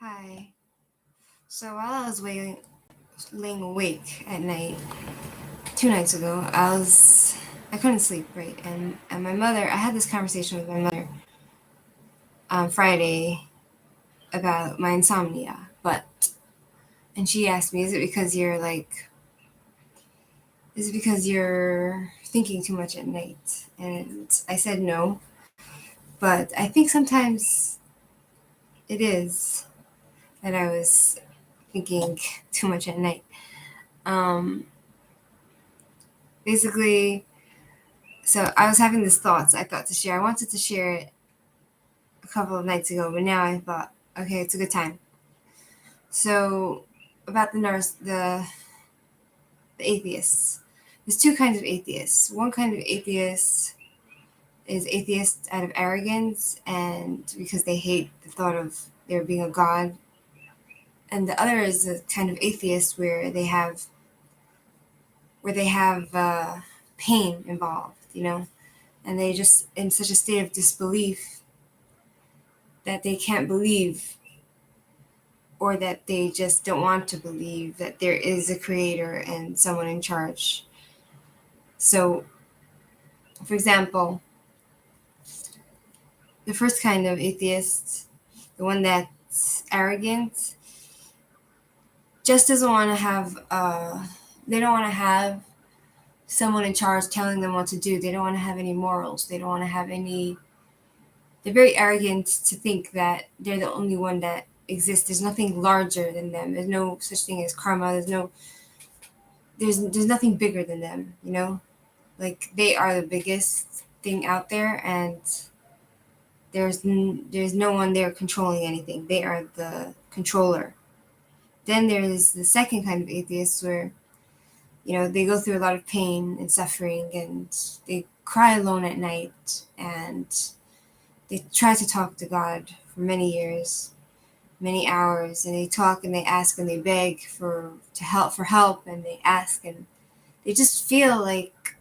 Hi. So while I was laying awake at night 2 nights ago, I couldn't sleep, right? And my mother, I had this conversation with my mother on Friday about my insomnia, and she asked me, is it because you're thinking too much at night? And I said no, but I think sometimes it is that I was thinking too much at night. Um, Basically, so I was having these thoughts I thought to share. I wanted to share it a couple of nights ago, but now I thought, okay, it's a good time. So about the atheists. There's two kinds of atheists. One kind of atheist is atheists out of arrogance and because they hate the thought of there being a God. And the other is a kind of atheist where they have pain involved, and they just in such a state of disbelief that they can't believe or that they just don't want to believe that there is a creator and someone in charge. So, for example, the first kind of atheist, the one that's arrogant, just doesn't want to have, they don't want to have someone in charge telling them what to do. They don't want to have any morals. They don't want to have any, they're very arrogant to think that they're the only one that exists. There's nothing larger than them. There's no such thing as karma. There's nothing bigger than them. Like they are the biggest thing out there, and there's no one there controlling anything. They are the controller. Then there's the second kind of atheists where they go through a lot of pain and suffering, and they cry alone at night, and they try to talk to God for many years, many hours, and they talk and they ask and they beg for help, and they ask, and they just feel like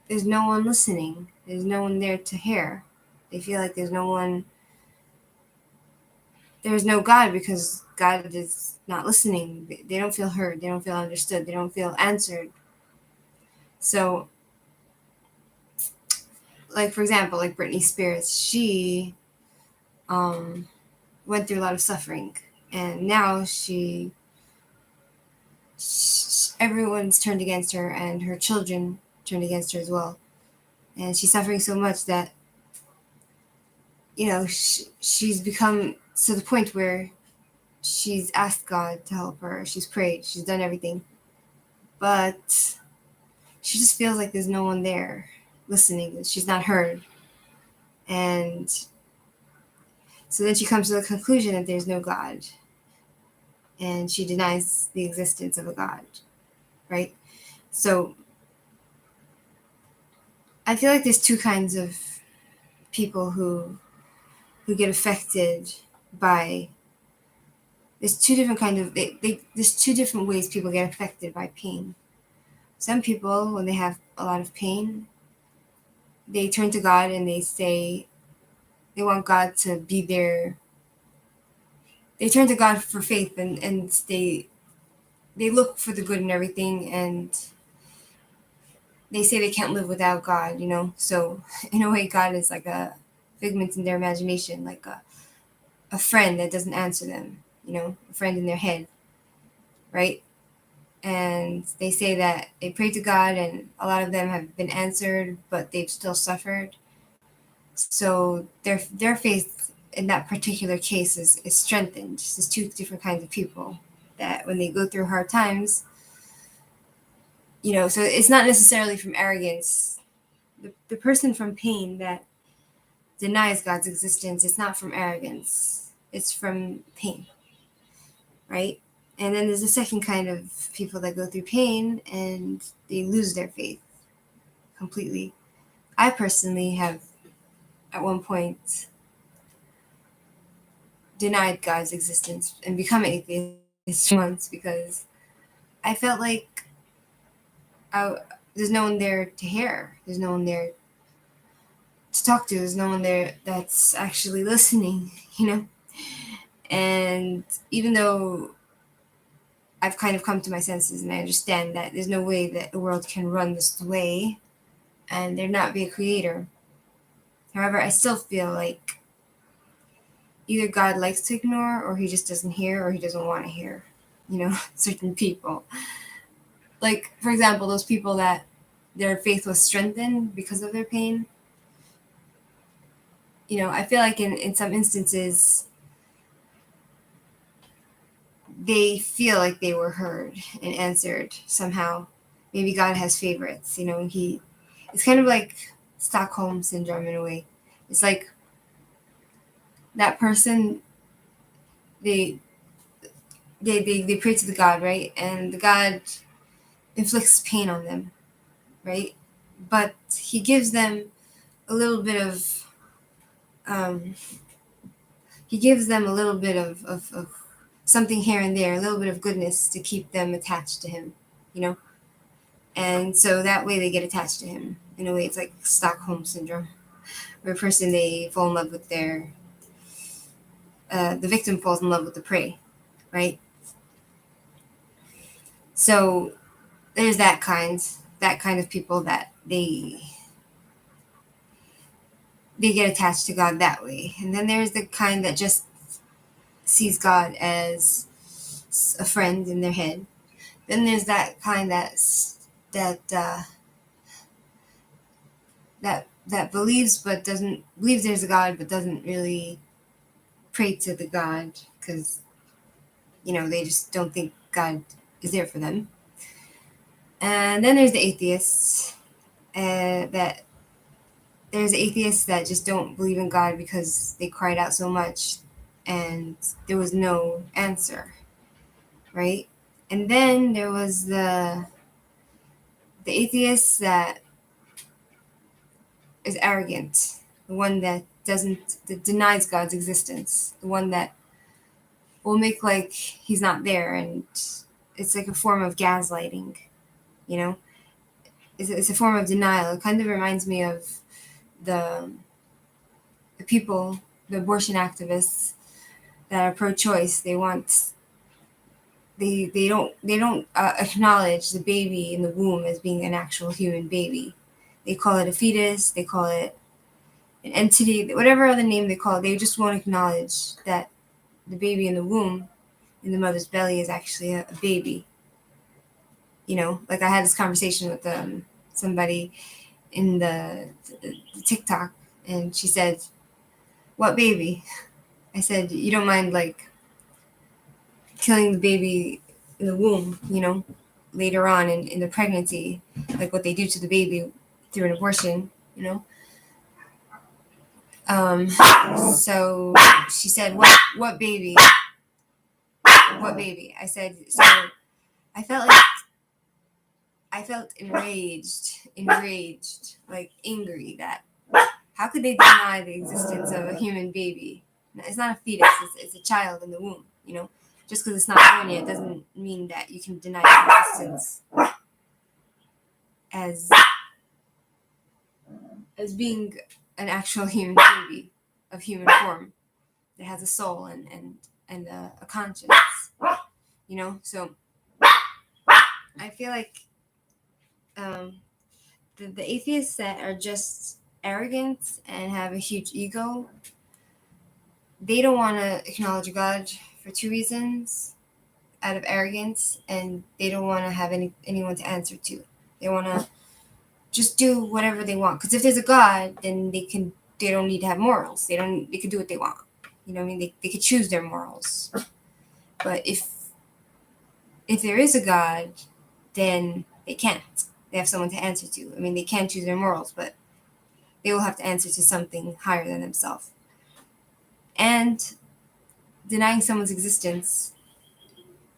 there's no one listening. There's no one there to hear. They feel like there's no God because God is not listening. They don't feel heard. They don't feel understood. They don't feel answered. So, like for example, like Britney Spears, she went through a lot of suffering, and now everyone's turned against her, and her children turned against her as well, and she's suffering so much that she's become to the point where she's asked God to help her. She's prayed. She's done everything, but she just feels like there's no one there listening. She's not heard, and so then she comes to the conclusion that there's no God, and she denies the existence of a God, right? So I feel like there's two kinds of people who get affected by. There's two different kind of there's two different ways people get affected by pain. Some people, when they have a lot of pain, they turn to God and they say they want God to be there. They turn to God for faith, and they look for the good in everything, and they say they can't live without God. So in a way, God is like a figment in their imagination, like a friend that doesn't answer them, a friend in their head, right? And they say that they pray to God, and a lot of them have been answered, but they've still suffered. So their faith in that particular case is strengthened. There's two different kinds of people that when they go through hard times, so it's not necessarily from arrogance. The person from pain that denies God's existence, it's not from arrogance. It's from pain, right? And then there's a second kind of people that go through pain and they lose their faith completely. I personally have, at one point, denied God's existence and become an atheist for months because I felt like there's no one there to hear. There's no one there to talk to. There's no one there that's actually listening, And even though I've kind of come to my senses and I understand that there's no way that the world can run this way and there not be a creator, however, I still feel like either God likes to ignore or he just doesn't hear or he doesn't want to hear, certain people. Like, for example, those people that their faith was strengthened because of their pain. I feel like in some instances, they feel like they were heard and answered somehow. Maybe God has favorites, it's kind of like Stockholm syndrome in a way. It's like that person, they they pray to the God, right? And the God inflicts pain on them, right? But he gives them a little bit of um, he gives them a little bit of something here and there, a little bit of goodness to keep them attached to him, you know? And so that way they get attached to him. In a way, it's like Stockholm syndrome, where a person, they fall in love with the victim falls in love with the prey, right? So there's that kind of people that they get attached to God that way. And then there's the kind that just sees God as a friend in their head. Then there's that kind that believes but doesn't believes there's a God but doesn't really pray to the God because they just don't think God is there for them. And then there's the atheists. That there's atheists that just don't believe in God because they cried out so much and there was no answer, right? And then there was the atheist that is arrogant, the one that denies God's existence, the one that will make like he's not there, and it's like a form of gaslighting, you know. It's a form of denial. It kind of reminds me of the the people, the abortion activists that are pro-choice. They don't acknowledge the baby in the womb as being an actual human baby. They call it a fetus. They call it an entity, whatever other name they call it. They just won't acknowledge that the baby in the womb, in the mother's belly, is actually a baby. Like I had this conversation with somebody in the TikTok, and she said, "What baby?" I said, "You don't mind like killing the baby in the womb, later on in the pregnancy, like what they do to the baby through an abortion, So she said, "What baby? What baby?" I said, "So I felt enraged, like angry that how could they deny the existence of a human baby? It's not a fetus; it's a child in the womb, Just because it's not born yet doesn't mean that you can deny its existence as being an actual human baby of human form that has a soul and a conscience, So I feel like the atheists that are just arrogant and have a huge ego, they don't want to acknowledge God for two reasons: out of arrogance, and they don't want to have anyone to answer to. They want to just do whatever they want, because if there's a God, then they don't need to have morals. They can do what they want. What I mean? They could choose their morals. But if there is a God, then they can't. They have someone to answer to. I mean, they can choose their morals, but they will have to answer to something higher than themselves. And denying someone's existence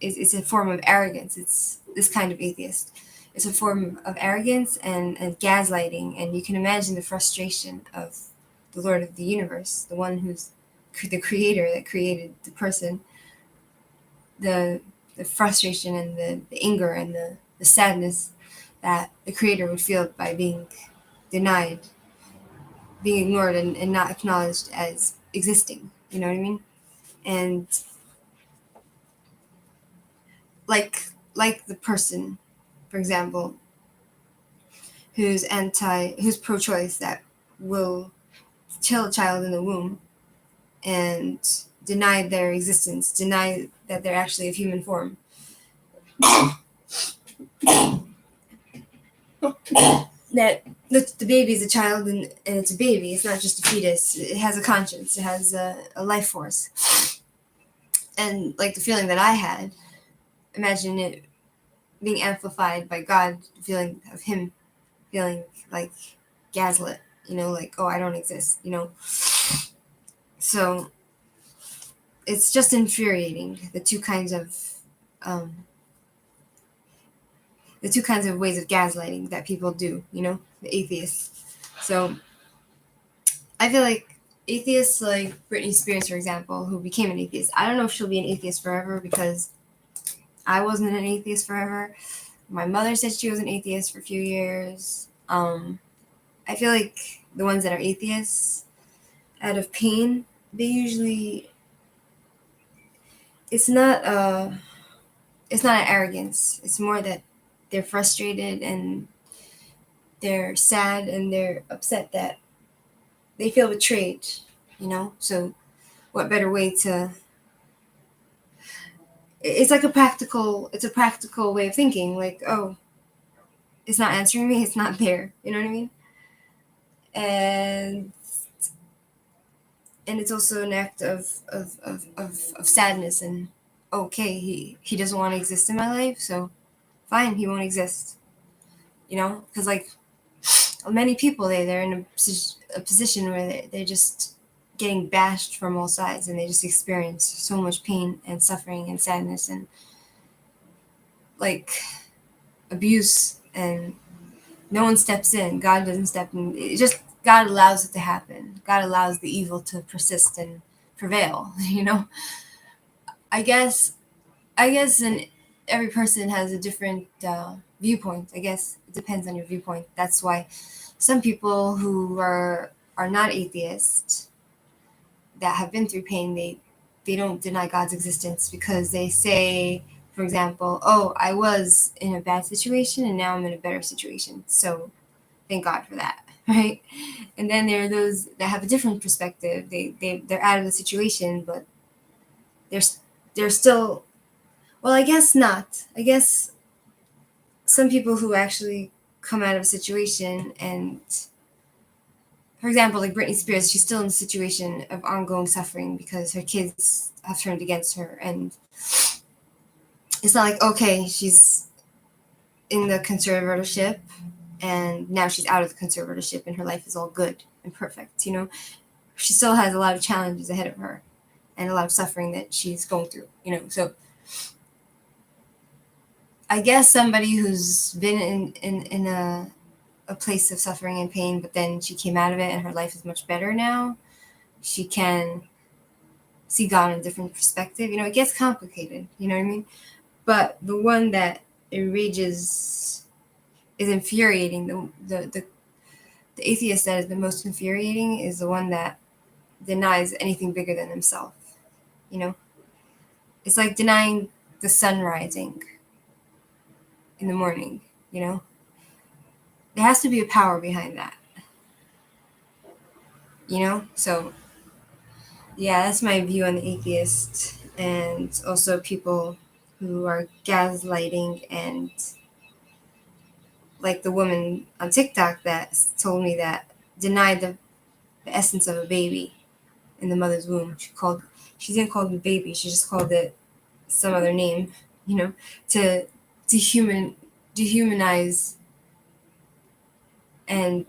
is a form of arrogance. It's this kind of atheist. It's a form of arrogance and gaslighting. And you can imagine the frustration of the Lord of the universe, the one who's the creator that created the person, the frustration and the anger and the sadness that the creator would feel by being denied, being ignored and not acknowledged as existing. You know what I mean? And like the person, for example, who's pro-choice, that will kill a child in the womb and deny their existence, deny that they're actually of human form. That the baby is a child, and it's a baby. It's not just a fetus. It has a conscience. It has a life force. And like the feeling that I had, imagine it being amplified by God, the feeling of him feeling like gaslit, like, oh, I don't exist, So it's just infuriating, um, the two kinds of ways of gaslighting that people do, the atheists. So I feel like atheists like Britney Spears, for example, who became an atheist. I don't know if she'll be an atheist forever, because I wasn't an atheist forever. My mother said she was an atheist for a few years. I feel like the ones that are atheists, out of pain, they usually, it's not it's not an arrogance. It's more that they're frustrated and they're sad and they're upset that they feel betrayed, So what better way to, it's a practical way of thinking, like, oh, it's not answering me, it's not there, you know what I mean? And it's also an act of sadness, and okay, he doesn't want to exist in my life, so fine, he won't exist, because like many people, they're in a position where they're just getting bashed from all sides, and they just experience so much pain and suffering and sadness and like abuse, and no one steps in. God doesn't step in. It just, God allows it to happen. God allows the evil to persist and prevail. I guess and every person has a different viewpoint. I guess it depends on your viewpoint. That's why some people who are not atheists, that have been through pain, they don't deny God's existence, because they say, for example, oh, I was in a bad situation and now I'm in a better situation, so thank God for that, right? And then there are those that have a different perspective. They're out of the situation, but they're they're still, well, I guess not. I guess some people who actually come out of a situation, and for example, like Britney Spears, she's still in a situation of ongoing suffering because her kids have turned against her. And it's not like, okay, she's in the conservatorship and now she's out of the conservatorship and her life is all good and perfect, She still has a lot of challenges ahead of her and a lot of suffering that she's going through, So I guess somebody who's been in a place of suffering and pain, but then she came out of it and her life is much better now, she can see God in a different perspective. It gets complicated, you know what I mean? But the one that enrages is infuriating. The atheist that is the most infuriating is the one that denies anything bigger than himself. It's like denying the sun rising in the morning. There has to be a power behind that. So yeah, that's my view on the atheist, and also people who are gaslighting, and like the woman on TikTok that told me that denied the essence of a baby in the mother's womb. She didn't call it a baby. She just called it some other name, to dehumanize and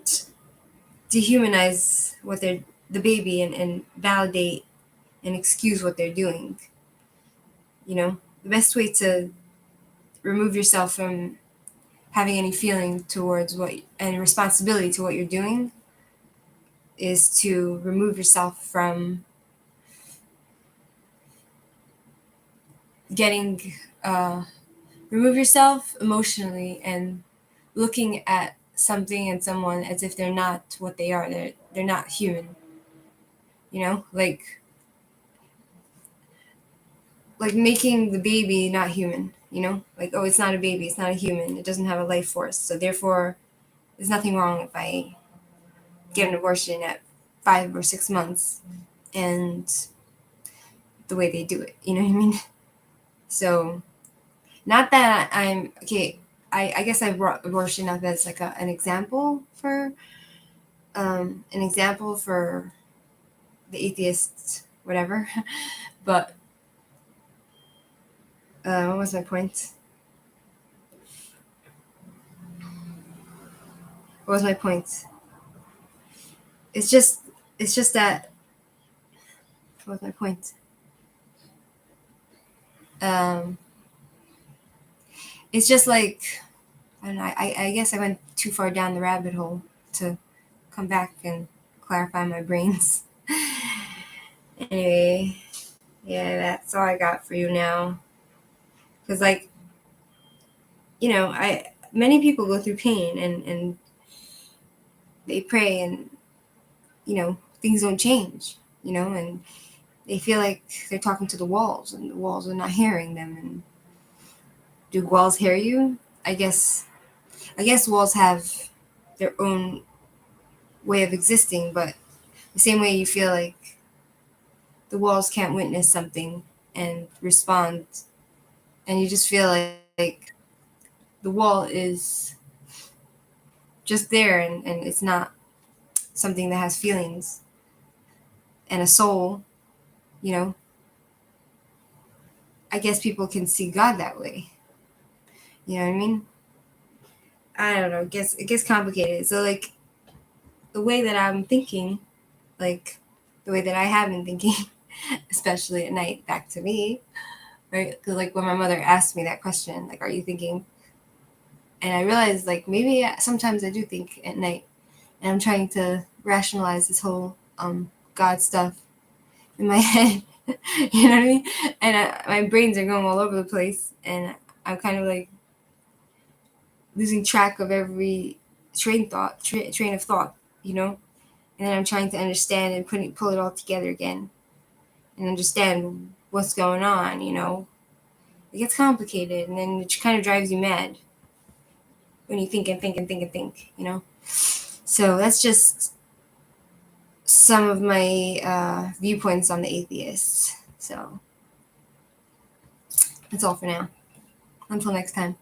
dehumanize the baby, and validate and excuse what they're doing. The best way to remove yourself from having any feeling towards and responsibility to what you're doing is to remove yourself from getting remove yourself emotionally and looking at something and someone as if they're not what they are. They're not human. Like like making the baby not human, like, oh, it's not a baby, it's not a human, it doesn't have a life force, so therefore there's nothing wrong if I get an abortion at 5 or 6 months, and the way they do it, you know what I mean? So, not that I'm okay. I guess I brought abortion up as like an example for the atheists, whatever. But what was my point? What was my point? It's just that. What was my point? Um, it's just like, I don't know. I guess I went too far down the rabbit hole to come back and clarify my brains. Anyway, yeah, that's all I got for you now. Because, like, I many people go through pain, and they pray, and things don't change. And they feel like they're talking to the walls, and the walls are not hearing them. And do walls hear you? I guess walls have their own way of existing, but the same way you feel like the walls can't witness something and respond, and you just feel like the wall is just there, and it's not something that has feelings and a soul, you know. I guess people can see God that way. You know what I mean? I don't know. It gets complicated. So, like, the way that I'm thinking, like the way that I have been thinking, especially at night, back to me, right? Because, like, when my mother asked me that question, like, are you thinking? And I realized, like, maybe sometimes I do think at night, and I'm trying to rationalize this whole God stuff in my head. You know what I mean? And my brains are going all over the place, and I'm kind of like losing track of every train of thought, And then I'm trying to understand and pull it all together again, and understand what's going on. It gets complicated, and then it kind of drives you mad when you think and think and think and think. So that's just some of my viewpoints on the atheists. So that's all for now. Until next time.